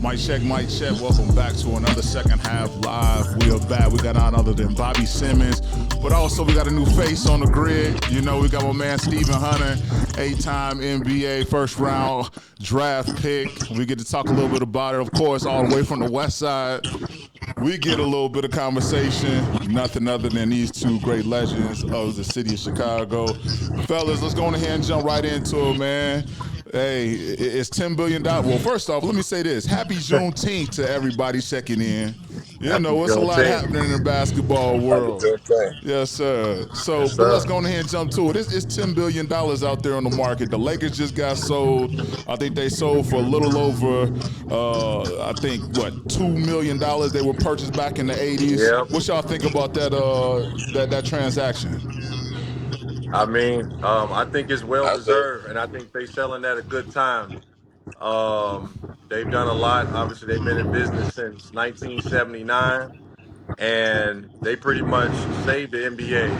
Mic check, mic check. Welcome back to another second half live. We are back. We got none other than Bobby Simmons, but also we got a new face on the grid. You know, we got my man Stephen Hunter, 8-time NBA first round draft pick. We get to talk a little bit about it, of course, all the way from the West Side. We get a little bit of conversation, nothing other than these two great legends of the city of Chicago. Fellas, let's go on ahead and jump right into it, man. Hey, it's $10 billion. Well, first off, let me say this. Happy Juneteenth to everybody checking in. You know, it's a lot happening in the basketball world. Yes, sir. So, Yes, but let's sir. go on ahead and jump to it. It's $10 billion out there on the market. The Lakers just got sold. I think they sold for a little over, $2 million. They were purchased back in the 80s. Yep. What y'all think about that transaction? I think it's well I think deserved, and I think they selling at a good time. They've done a lot. Obviously, they've been in business since 1979, and they pretty much saved the NBA.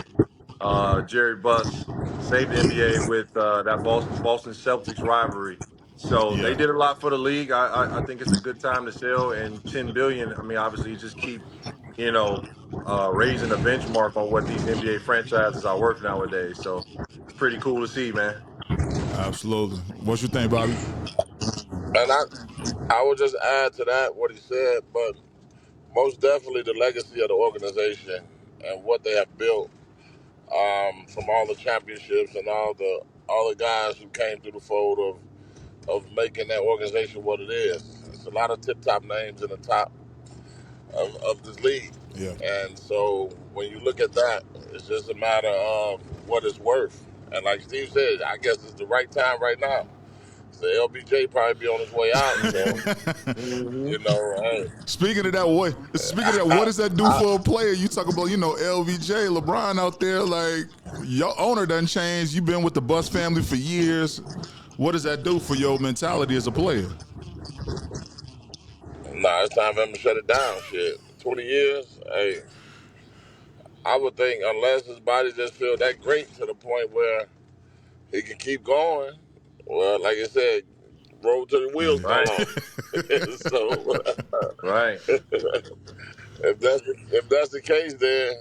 Jerry Buss saved the NBA with that Boston Celtics rivalry. So they Yeah. did a lot for the league. I think it's a good time to sell, and 10 billion. I mean, obviously, you just keep, you know, raising the benchmark on what these NBA franchises are worth nowadays. So it's pretty cool to see, man. Absolutely. What you think, Bobby? and I would just add to that what he said, but most definitely the legacy of the organization and what they have built, from all the championships and all the guys who came through the fold of making that organization what it is. It's a lot of tip top names in the top of this league. Yeah. And so when you look at that, it's just a matter of what it's worth. And like Steve said, I guess it's the right time right now. So LBJ probably be on his way out. So, Hmm. hey, Speaking of that, what does that do for a player? You talk about, LVJ, LeBron out there, like, your owner doesn't change. You've been with the Buss family for years. What does that do for your mentality as a player? nah, it's time for him to shut it down. Shit, 20 years. Hey, I would think unless his body just feel that great to the point where he can keep going. Well, like I said, roll till the wheels Hey. fall Right. off. So Right. if that's the case, then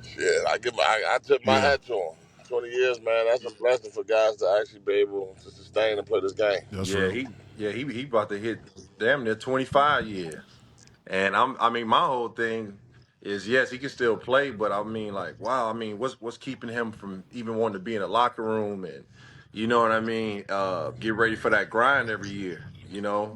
shit, I tip my Yeah, hat to him. 20 years, man, that's a blessing for guys to actually be able to sustain and play this game. that's Yeah, real. he about to hit damn near 25 years. And my whole thing is yes, he can still play, but I mean, like, wow, I mean, what's keeping him from even wanting to be in a locker room and you know what I mean, get ready for that grind every year,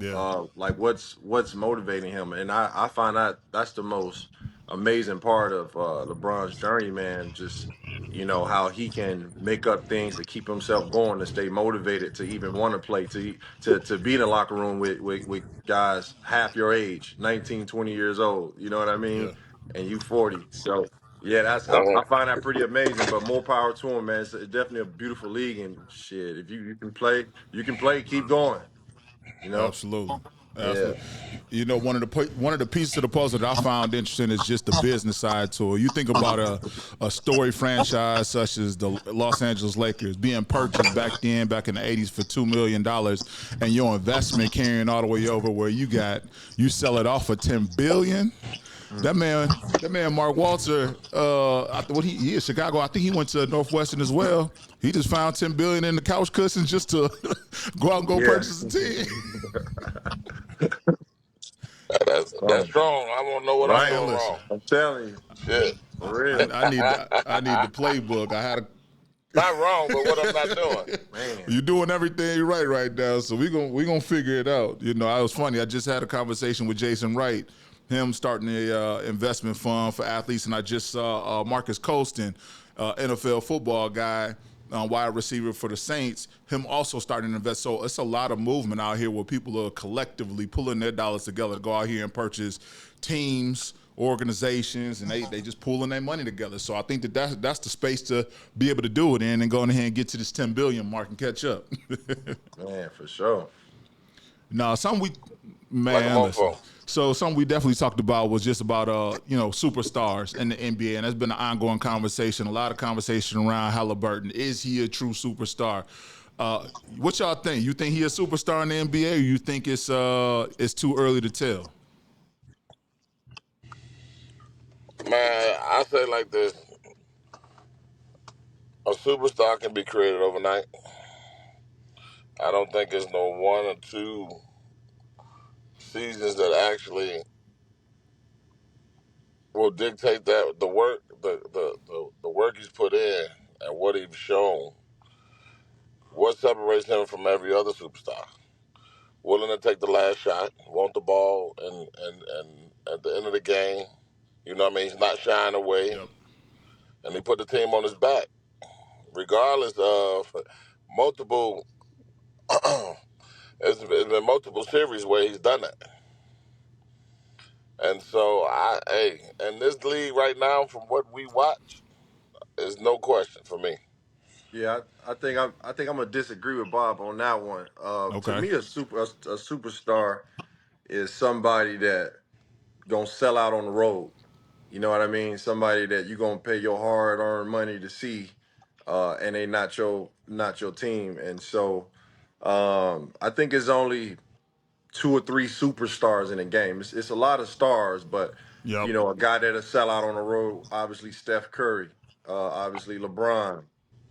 Yeah, like what's motivating him. And I find that's the most amazing part of LeBron's journey, man. Just how he can make up things to keep himself going, to stay motivated, to even want to play, to be in the locker room with guys half your age, 19, 20 years old. You know what I mean? yeah. And you 40. So yeah, Uh-huh. I find that pretty amazing. But more power to him, man. It's definitely a beautiful league, and shit. If you can play, you can play. Keep going. You know? Absolutely. Yeah. Absolutely. One of the pieces of the puzzle that I found interesting is just the business side to it. You think about a story franchise such as the Los Angeles Lakers being purchased back in the 80s for $2 million, and your investment carrying all the way over where you sell it off for $10 billion. That man, Mark Walter, he is Chicago. I think he went to Northwestern as well. He just found $10 billion in the couch cushions just to go out and go Yeah. purchase a team. That's strong. I want to know what I'm Right. Man, doing listen, wrong. I'm telling you, Shit. for real, I need the playbook. I had a Not wrong, but what I'm not doing. man. You're doing everything right now, so we gonna figure it out. It was funny. I just had a conversation with Jason Wright, him starting a investment fund for athletes, and I just saw Marcus Colston, NFL football guy, wide receiver for the Saints, him also starting to invest. So it's a lot of movement out here where people are collectively pulling their dollars together to go out here and purchase teams, organizations, and they just pulling their money together. So I think that's the space to be able to do it in and go ahead and get to this 10 billion mark and catch up. Man, for sure. No, something Like a listen. mofo. So something we definitely talked about was just about superstars in the NBA, and that's been an ongoing conversation. A lot of conversation around Halliburton. Is he a true superstar? What y'all think? You think he a superstar in the NBA, or you think it's too early to tell? Man, I say like this: a superstar can be created overnight. I don't think it's no 1 or 2 seasons that actually will dictate that the work, the work he's put in, and what he's shown. What separates him from every other superstar? Willing to take the last shot, want the ball, and at the end of the game, you know what I mean? He's not shying away, Yep. and he put the team on his back, regardless of multiple. It's been multiple series where he's done that, and so in this league right now, from what we watch, is no question for me. Yeah, I think I'm gonna disagree with Bob on that one. To Okay. me, a superstar is somebody that gonna sell out on the road. You know what I mean? Somebody that you gonna pay your hard earned money to see, and they not your team. And so, I think it's only 2 or 3 superstars in a game. It's a lot of stars, but Yep. a guy that'll sell out on the road. Obviously, Steph Curry. Obviously, LeBron.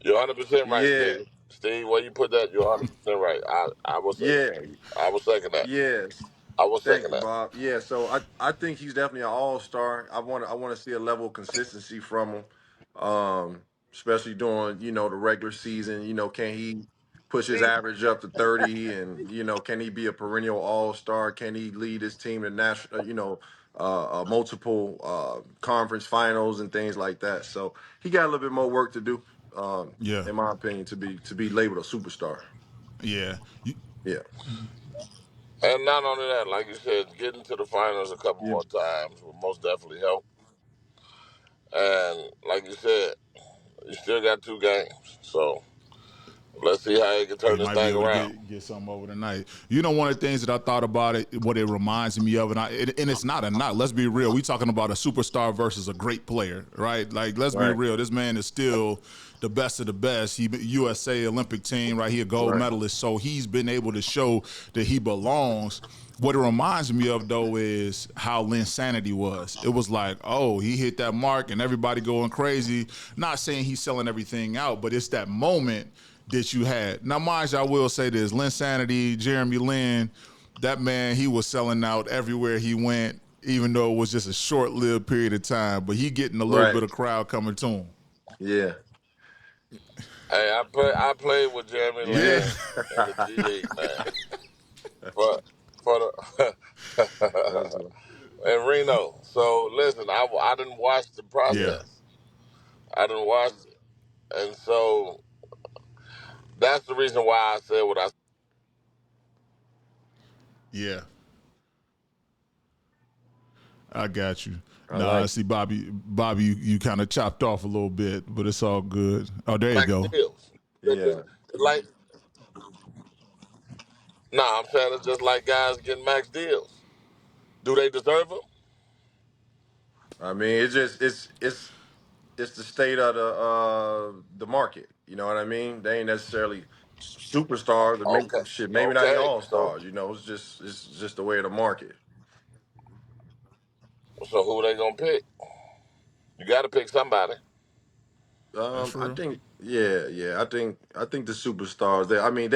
You're 100% right, Yeah, Steve. Steve, where you put that, you're 100% right. I will say yeah, that. I will second that. yes. I will Thank second you, that. Bob. Yeah, so I think he's definitely an all star. I want to see a level of consistency from him, especially during the regular season. Can he push his average up to 30, and can he be a perennial all star? Can he lead his team to national, multiple conference finals and things like that? So he got a little bit more work to do, Yeah. in my opinion, to be labeled a superstar. Yeah. You, Yeah, And not only that, like you said, getting to the finals a couple yeah. more times will most definitely help. And like you said, you still got 2 games. So let's see how he can he turn this might be thing able to around. get something over the night. One of the things that I thought about it, what it reminds me of, and it's not a knock. Let's be real. We talking about a superstar versus a great player, right? Like, let's be Right, real. This man is still the best of the best. He USA Olympic team, right? He a gold right, medalist, so he's been able to show that he belongs. What it reminds me of, though, is how Linsanity was. It was like, oh, he hit that mark and everybody going crazy. Not saying he's selling everything out, but it's that moment that you had. Now, mind you, I will say this: Linsanity, Jeremy Lin, that man, he was selling out everywhere he went, even though it was just a short-lived period of time. But he getting a little right. bit of crowd coming to him. Yeah. Hey, I played with Jeremy Yeah, Lin in the G League, man. For the That's a, in Reno. So listen, I didn't watch the yeah, process. I didn't watch it. And so that's the reason why I said what I yeah. I got you. I Nah, I like see Bobby, you kind of chopped off a little bit, but it's all good. Oh, there you max go. deals. it. It's Yeah. like nah, I'm saying it's just like guys getting max deals. Do they deserve them? I mean, it's the state of the market. You know what I mean? They ain't necessarily superstars, or maybe Okay. shit, maybe not even Okay. all So stars. It's just the way of the market. so who they gonna pick? You gotta pick somebody. That's I true. think, yeah. I think the superstars. I mean,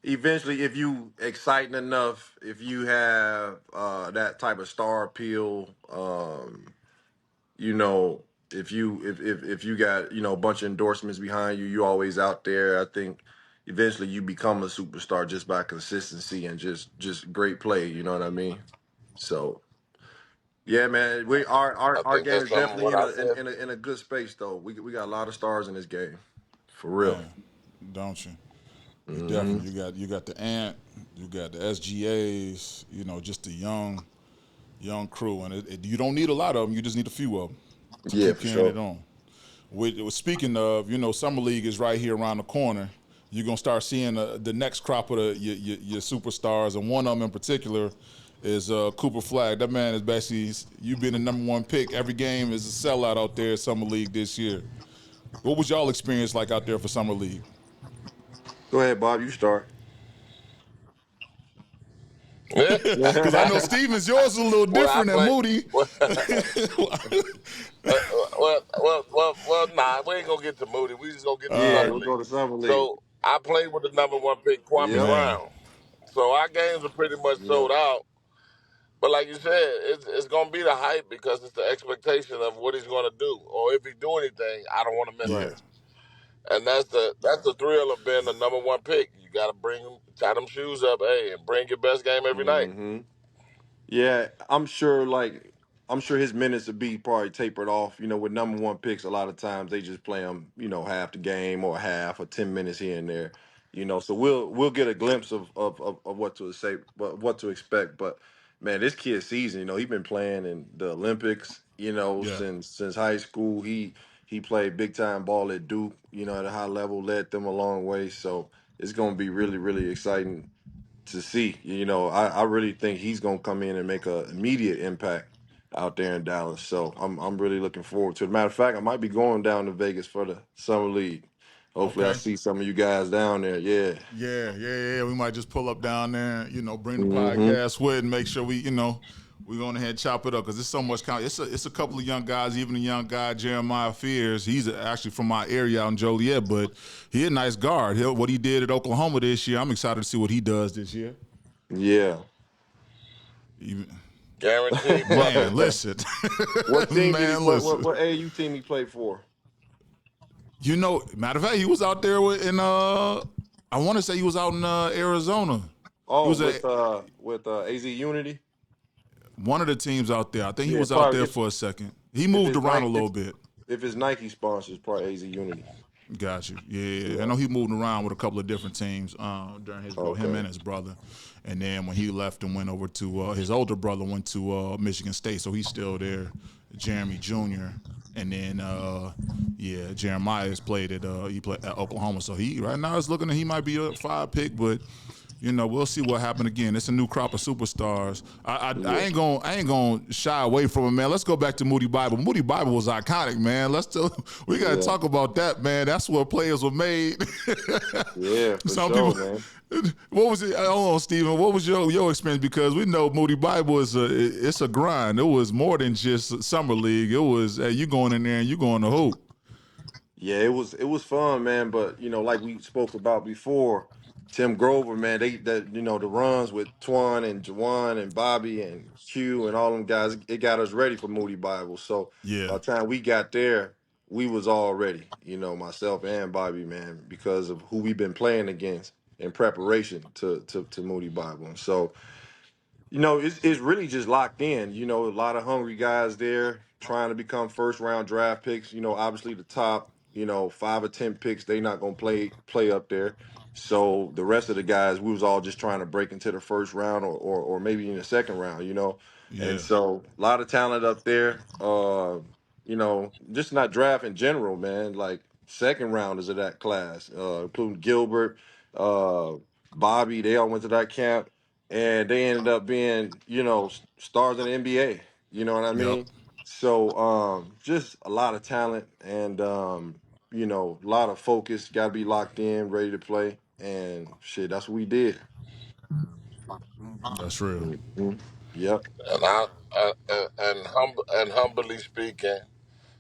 eventually, if you exciting enough, if you have that type of star appeal, you know, if you got a bunch of endorsements behind you, you always out there. I think eventually you become a superstar just by consistency and just great play. You know what I mean? So yeah, man, we I our think game that's is some of definitely what in I a said. in a good space though. We got a lot of stars in this game, for real. Man, don't you? You Hmm. definitely you got the Ant, you got the SGAs, just the young crew, and you don't need a lot of them. You just need a few of them to Yeah, keep for carrying sure. it on. Speaking of, Summer League is right here around the corner. You're gonna start seeing the next crop of your superstars, and one of them in particular is Cooper Flag. That man is basically you being the number 1 pick. Every game is a sellout out there at Summer League this year. What was y'all experience like out there for Summer League? Go ahead, Bob. You start. Yeah. Because I know Stevens, yours is a little Well, I different than play. Moody. Well, nah, we ain't gonna get to Moody. We just gonna get to All Yeah, Summer right, we'll go League. to Summer League. So I played with the number one pick, Kwame Yep. man. Brown. So our games are pretty much Yep. sold out. But like you said, it's gonna be the hype because it's the expectation of what he's gonna do, or if he do anything, I don't want to miss Yeah. Right. it. And that's the thrill of being the number one pick. You got to tie them shoes up, hey, and bring your best game every night. Mm-hmm. Yeah, I'm sure his minutes will be probably tapered off. With number one picks, a lot of times they just play them, half the game or half or 10 minutes here and there. So we'll get a glimpse of what to say, what to expect. But man, this kid's season, he's been playing in the Olympics, Yeah. since high school. He played big time ball at Duke, at a high level, led them a long way. So it's gonna be really, really exciting to see. I really think he's gonna come in and make an immediate impact out there in Dallas. So I'm really looking forward to it. Matter of fact, I might be going down to Vegas for the summer league. Hopefully, I Okay. see some of you guys down there. Yeah. Yeah. We might just pull up down there, bring the Mm-hmm. podcast with and make sure we go on ahead and chop it up because there's so much. It's a couple of young guys, even a young guy, Jeremiah Fears. He's actually from my area out in Joliet, but he a nice guard. What he did at Oklahoma this year, I'm excited to see what he does this year. Yeah. Even, Guaranteed man, buckets. listen, What team did he man, play? listen. What AAU team he played for? Matter of fact, he was out there I want to say he was out in Arizona. He Oh, was a with AZ Unity. one of the teams out there. I think he Yeah, was out probably there for a second. He if moved it's around Nike a little bit. if it's Nike sponsors, probably AZ Unity. Got you. Yeah. I Yeah. know he moved around with a couple of different teams during him Okay. and his brother. And then when he left and went over to his older brother went to Michigan State, so he's still there. Jeremy Jr. And then Jeremiah has played at he played at Oklahoma. So he right now is looking at he might be a 5 pick, but we'll see what happened again. It's a new crop of superstars. I Yeah. ain't gonna shy away from it, man. Let's go back to Moody Bible. Moody Bible was iconic, man. We gotta Yeah. talk about that, man. That's where players were made. Yeah, for Some sure, people. man. What was it? Hold on, Steven. What was your experience? Because we know Moody Bible it's a grind. It was more than just summer league. It was you going in there and you going to hoop. Yeah, it was fun, man. But like we spoke about before, Tim Grover, man, the runs with Twan and Jawan and Bobby and Q and all them guys, it got us ready for Moody Bible. So Yeah, by the time we got there, we was all ready. Myself and Bobby, man, because of who we've been playing against in preparation to Moody Bible. And so it's really just locked in. A lot of hungry guys there trying to become first round draft picks. Obviously the top, 5 or 10 picks, they not gonna play up there. So the rest of the guys, we was all just trying to break into the first round or maybe in the second round. And yeah, so a lot of talent up there. Just not draft in general, man. Like second rounders of that class, including Gilbert, uh, Bobby, they all went to that camp and they ended up being, stars in the NBA. You know what I yep. mean? So just a lot of talent and a lot of focus. Got to be locked in, ready to play, and shit. That's what we did. That's real. Mhm. Yep. And humbly speaking,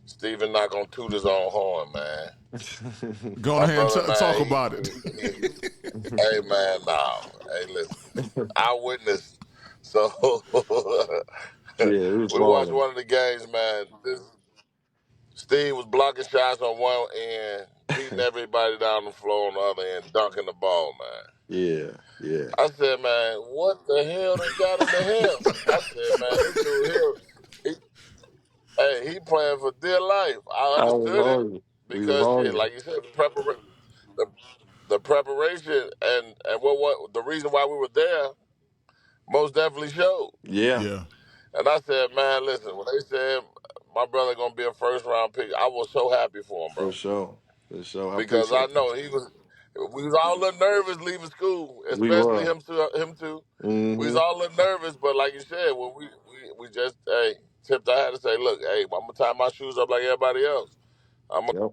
Steven not gonna toot his own horn, man. Go on My ahead and brother, talk man, about it. hey man, no. Hey, listen, I witnessed. So Yeah, it was we watched fun. one of the games, man. Steve was blocking shots on one end, beating everybody down the floor on the other end, dunking the ball, man. Yeah, yeah. I said, man, what the hell done got him to hell? I said, man, this dude here, he, hey, he playing for dear life. I I was understood it hungry. We was because shit, hungry. like you said, the, the preparation and what the reason why we were there most definitely showed. Yeah, Yeah, And I said, man, listen, when they said my brother gonna be a first round pick, I was so happy for him, for bro, sure. For sure. I because I appreciate that. know he was. We was all a little nervous leaving school, We especially were. him too. Him too. We was Mm-hmm. all a little nervous, but like you said, when we just tipped our hat to say, look, hey, I'm gonna tie my shoes up like everybody else. I'm Yep.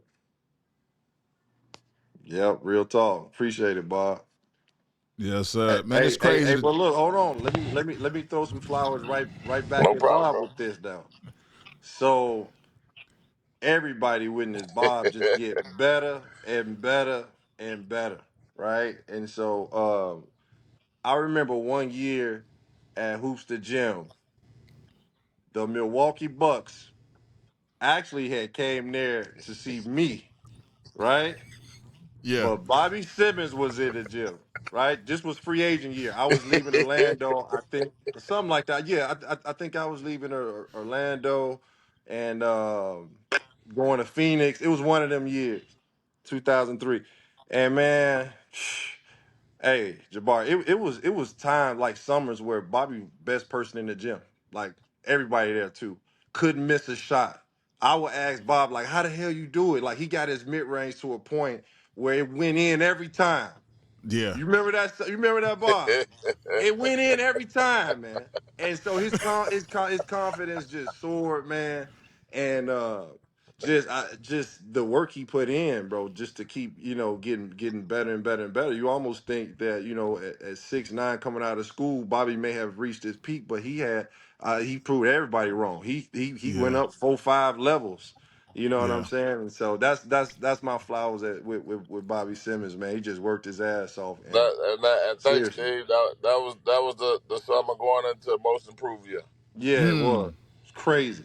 Yep, real talk. Appreciate it, Bob. Yes, Hey, sir. Man, it's hey, hey, crazy. hey, but look, hold on. Let me throw some flowers right back No at problem, Bob bro. with this now. So everybody witnessed Bob just get better and better and better, right? And so I remember one year at Hoops the Gym, the Milwaukee Bucks actually had came there to see me, right? Yeah. But Bobby Simmons was in the gym, right? This was free agent year. I was leaving Orlando, I think, something like that. Yeah, I think I was leaving Orlando and going to Phoenix. It was one of them years, 2003. And man, hey, Jabari, it was time like summers where Bobby best person in the gym, like everybody there too, couldn't miss a shot. I would ask Bob like, how the hell you do it? Like he got his mid range to a point where it went in every time. Yeah. You remember that? You remember that, Bob? It went in every time, man. And so his confidence just soared, man. And just the work he put in, bro, just to keep getting better and better and better. You almost think that at 6'9" coming out of school, Bobby may have reached his peak, but he proved everybody wrong. He went Yeah. up 4-5 levels. You know what I'm Yeah. saying? And so that's my flowers with Bobby Simmons, man. He just worked his ass off, and And thanks, seriously. Steve. That was the summer going into most improved year. Yeah, it was. It's crazy.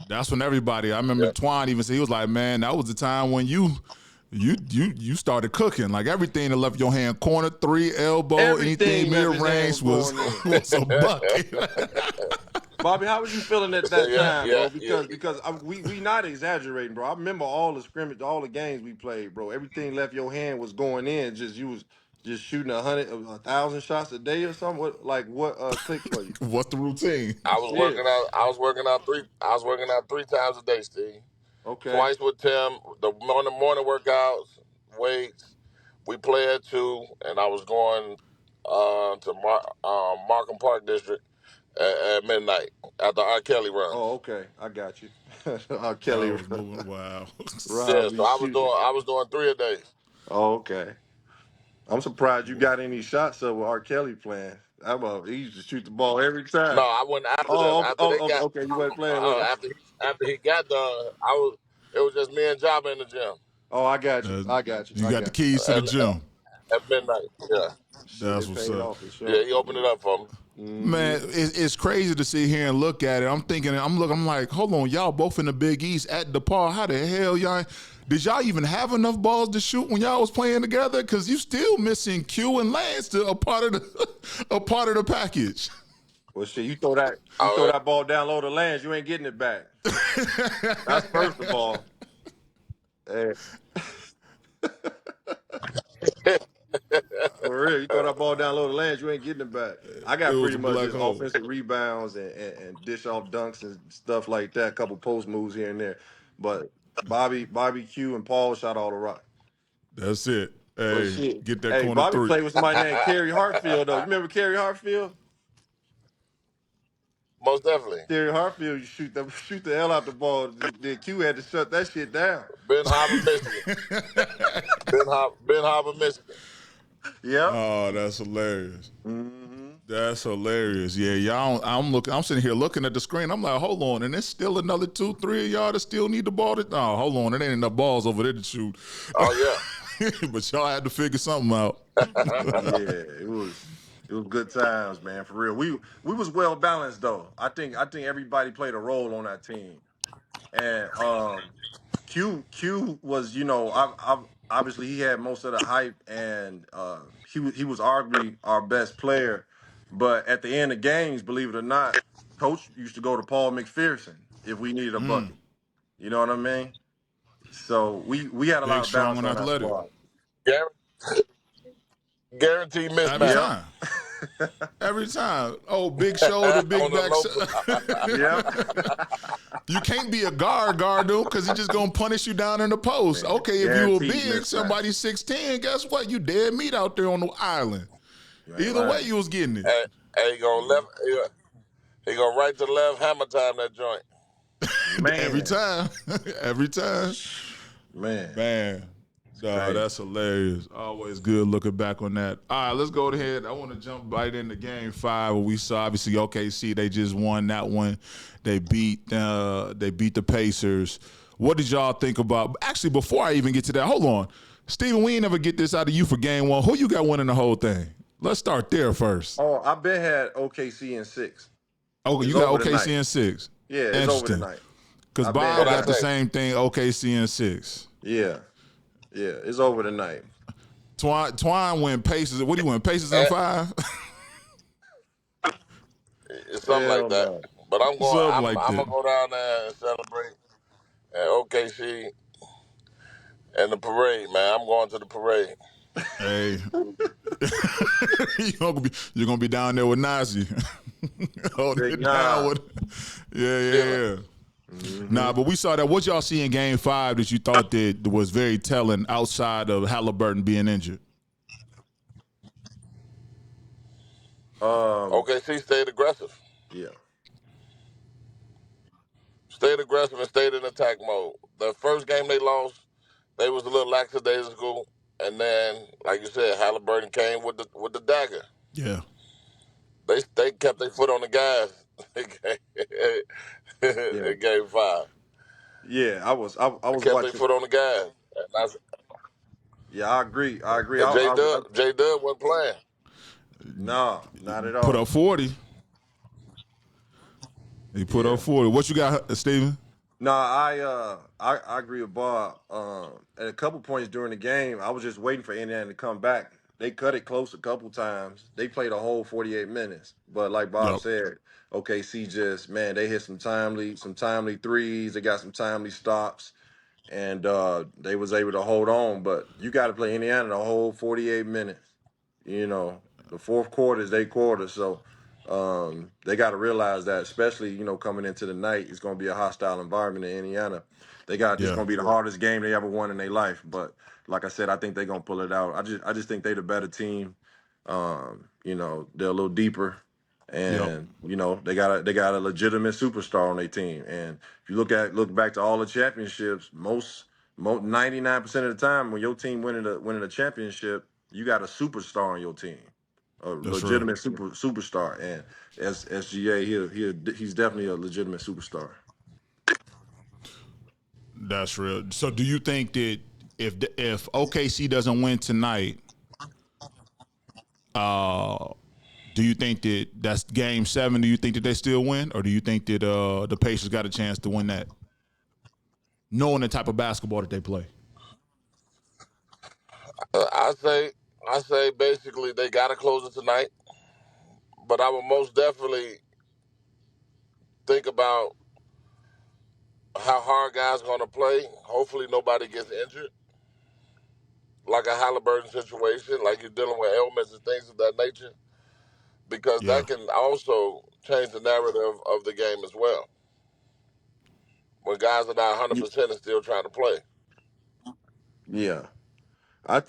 That's when everybody. I remember Yeah. Twine even said he was like, "Man, that was the time when you started cooking. Like everything that left your hand, corner three, elbow, anything Everything mid left his hand was range was going in. was a bucket." Bobby, how was you feeling at So that yeah, time, yeah, bro? yeah. Because we not exaggerating, bro. I remember all the scrimmage, all the games we played, bro. Everything left your hand was going in. Just you was just shooting 1,000 shots a day or something. What clicked for you? What's the routine? I was Yeah. working out. I was working out 3 times a day, Steve. Okay. Twice with Tim. The morning workouts, weights. We play at 2, and I was going to Markham Park District at midnight after R. Kelly Oh, runs. okay. I got you. I Kelly was moving wild. Yeah, Rob, so you shooting. I was doing 3 a day. Oh, okay. I'm surprised you got any shots up with R. Kelly playing. He used to shoot the ball every No, time. I went after them. Oh, okay. After they got Okay. You wasn't playing with him. after he got done, I was it was just me and Jabba in the gym Oh, I got you. Uh, I got you. you I got the got you. keys to the at, gym. at midnight. Yeah, Shit, That's it what's paid up. off for yeah, sure. he opened it up for me. Mm-hmm. Man, it's crazy to sit here and look at it. I'm thinking, I'm like, hold on, y'all both in the Big East at DePaul. How the hell did y'all even have enough balls to shoot when y'all was playing together? Because you still missing Q and Lance to a part of the a part of the package. Well, shit, you throw that ball down low to lands, you ain't getting it back. That's first of all. Hey, for real, you throw that ball down low to lands, you ain't getting it back. I It got was pretty a much black just hole. offensive rebounds and dish off dunks and stuff like that. A couple post moves here and there, but Bobby Q and Paul shot all the rock. That's it. But Hey, shit, get that hey, corner Bobby three. played with somebody named Kerry Hartfield though. You remember Kerry Hartfield? Most definitely. Terry Hartfield, you shoot the hell out the ball. The Q had to shut that shit down. Ben Harbor, Michigan. Ben Harbor, Michigan. Yep. Oh, that's hilarious. Mm-hmm. That's hilarious. Yeah, y'all. I'm sitting here looking at the screen. I'm like, hold on, and there's still another 2, 3 of y'all that still need the ball. No, hold on, it ain't enough balls over there to shoot. Oh yeah. But y'all had to figure something out. Yeah, it was good times, man. For real. We was well balanced though. I think everybody played a role on that team. And Q was, obviously he had most of the hype, and he was arguably our best player. But at the end of games, believe it or not, coach used to go to Paul McPherson if we needed a bucket. You know what I mean? So we had a lot Big, of strong, balance and on that athletic squad. Guaranteed every mismatch Yep. time. Every time. Oh, big shoulder, on big the back. low. Yep. You can't be a guard dude, because he's just gonna punish you down in the post. Man, Okay, if you were guaranteed big, mismatch. somebody 6'10", guess what? You dead meat out there on the island. You ain't Either way, lying. you was getting it. And he gonna left. He gonna right to left hammer time that joint. Every Man. time. Every time. Man. Man. It's No, crazy. that's hilarious. Always good looking back on that. All right, let's go ahead. I want to jump right into Game 5 where we saw obviously OKC. They just won that one. They beat the Pacers. What did y'all think about? Actually, before I even get to that, hold on, Steven. We ain't never get this out of you for Game 1. Who you got winning the whole thing? Let's start there first. Oh, I bet had OKC in 6. Oh, It's you got over OKC tonight. in 6. Yeah, it's over Interesting. tonight. Because I bet Bob What I had got the say? same thing. OKC in 6. yeah, yeah, it's over tonight. Twine went Pacers. What do you win? Pacers in Eh, 5. It's something like Hell that. no. But I'm going. Something I'm like I'm that. gonna go down there and celebrate at OKC and the parade, man. I'm going to the parade. Hey, you're gonna be down there with Nazi, holding Big it down Nah. with. Yeah, yeah, Chilling. yeah. hmm Nah, but we saw that. What y'all see in Game 5 that you thought that was very telling outside of Halliburton being injured? Um, OKC stayed aggressive. yeah, Stayed aggressive and stayed in attack mode. The first game they lost, they was a little lackadaisical, and then, like you said, Halliburton came with the dagger. Yeah, They kept their foot on the gas yeah, in game 5. yeah. I They was kept their watching. foot on the gas, Yeah, I agree. I agree. and J Dub wasn't playing. No, not at put up all. 40. He put up Yeah. 40. What you got, Steven? No, I agree with Bob. At a couple points during the game, I was just waiting for Indiana to come back. They cut it close a couple times. They played a whole 48 minutes. But like Bob Yep, said, OKC just, man, they hit some timely threes. They got some timely stops, and they was able to hold on. But you got to play Indiana the whole 48 minutes. You know, the fourth quarter is their quarter, so they got to realize that, especially coming into the night, it's going to be a hostile environment in Indiana. They got this yeah, going to be the hardest game they ever won in their life. But like I said, I think they're going to pull it out. I just think they're the better team. They're a little deeper, yep. and they got a legitimate superstar on their team. And if you look back to all the championships, most 99% of the time when your team winning a championship, you got a superstar on your team, a That's real. legitimate superstar. And as SGA, he's definitely a legitimate superstar. That's real. So, do you think that if OKC doesn't win tonight, uh, do you think that that's Game 7? Do you think that they still win, or do you think that the Pacers got a chance to win that, knowing the type of basketball that they play? I say, basically they got to close it tonight. But I would most definitely think about how hard guys going to play. Hopefully nobody gets injured, like a Halliburton situation, like you're dealing with ailments and things of that nature, because Yeah, that can also change the narrative of the game as well. When guys are not Y- 100% and still trying to play. Yeah, I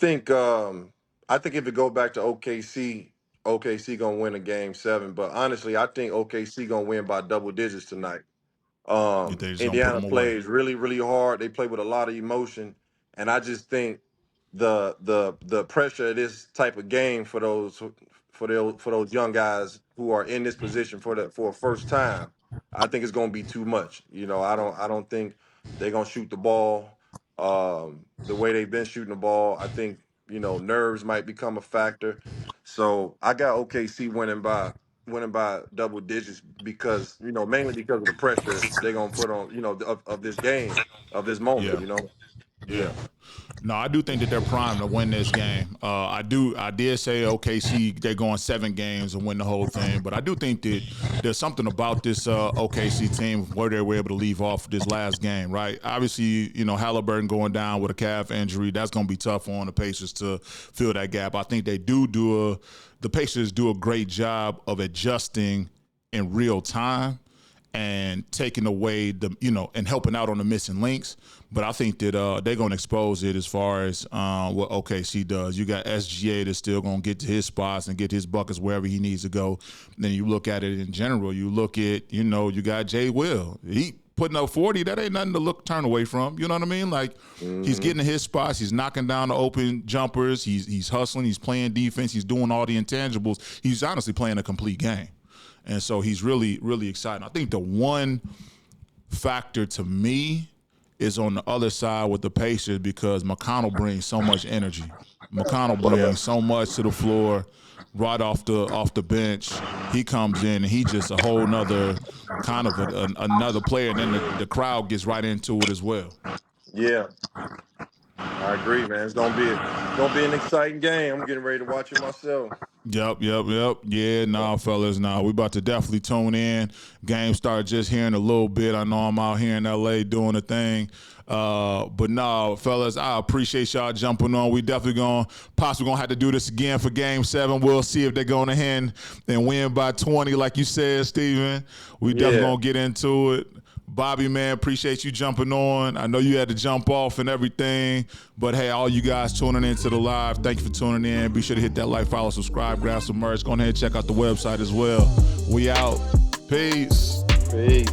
think if it go back to OKC, OKC gonna win a game 7. But honestly, I think OKC gonna win by double digits tonight. if they just gonna put Indiana them away. plays really, really hard. They play with a lot of emotion, and I just think the pressure of this type of game for those young guys who are in this position for a first time, I think it's going to be too much. I don't think they're going to shoot the ball the way they've been shooting the ball. I think nerves might become a factor. So I got OKC winning by double digits because mainly because of the pressure they're gonna put on of this game, of this moment. Yeah, yeah. Yeah, No, I do think that they're primed to win this game. I did say OKC they're going 7 games and win the whole thing, but I do think that there's something about this OKC team where they were able to leave off this last game. Right? Obviously, Halliburton going down with a calf injury, that's going to be tough on the Pacers to fill that gap. I think the Pacers do a great job of adjusting in real time and taking away and helping out on the missing links. But I think that they're gonna expose it as far as what OKC does. You got SGA that's still gonna get to his spots and get his buckets wherever he needs to go. Then you look at it in general. You look at you got Jay Will. putting up 40, that ain't nothing to turn away from. You know what I mean? Like, he's getting in his spots. He's knocking down the open jumpers. He's hustling. He's playing defense. He's doing all the intangibles. He's honestly playing a complete game. And so he's really, really exciting. I think the one factor to me is on the other side with the Pacers because McConnell brings so much energy. McConnell brings so much to the floor right off the bench. He comes in and he just a whole nother kind of another player, and then the crowd gets right into it as well. Yeah, I agree, man. It's gonna be an exciting game. I'm getting ready to watch it myself. Yep. Yeah, fellas, we about to definitely tune in. Game started just hearing a little bit. I know I'm out here in LA doing a thing. But fellas, I appreciate y'all jumping on. We definitely possibly gonna have to do this again for Game 7. We'll see if they're gonna hand and win by 20, like you said, Steven. We definitely gonna get into it. Bobby, man, appreciate you jumping on. I know you had to jump off and everything, but hey, all you guys tuning into the live, thank you for tuning in. Be sure to hit that like, follow, subscribe, grab some merch. Go ahead and check out the website as well. We out. Peace. Peace.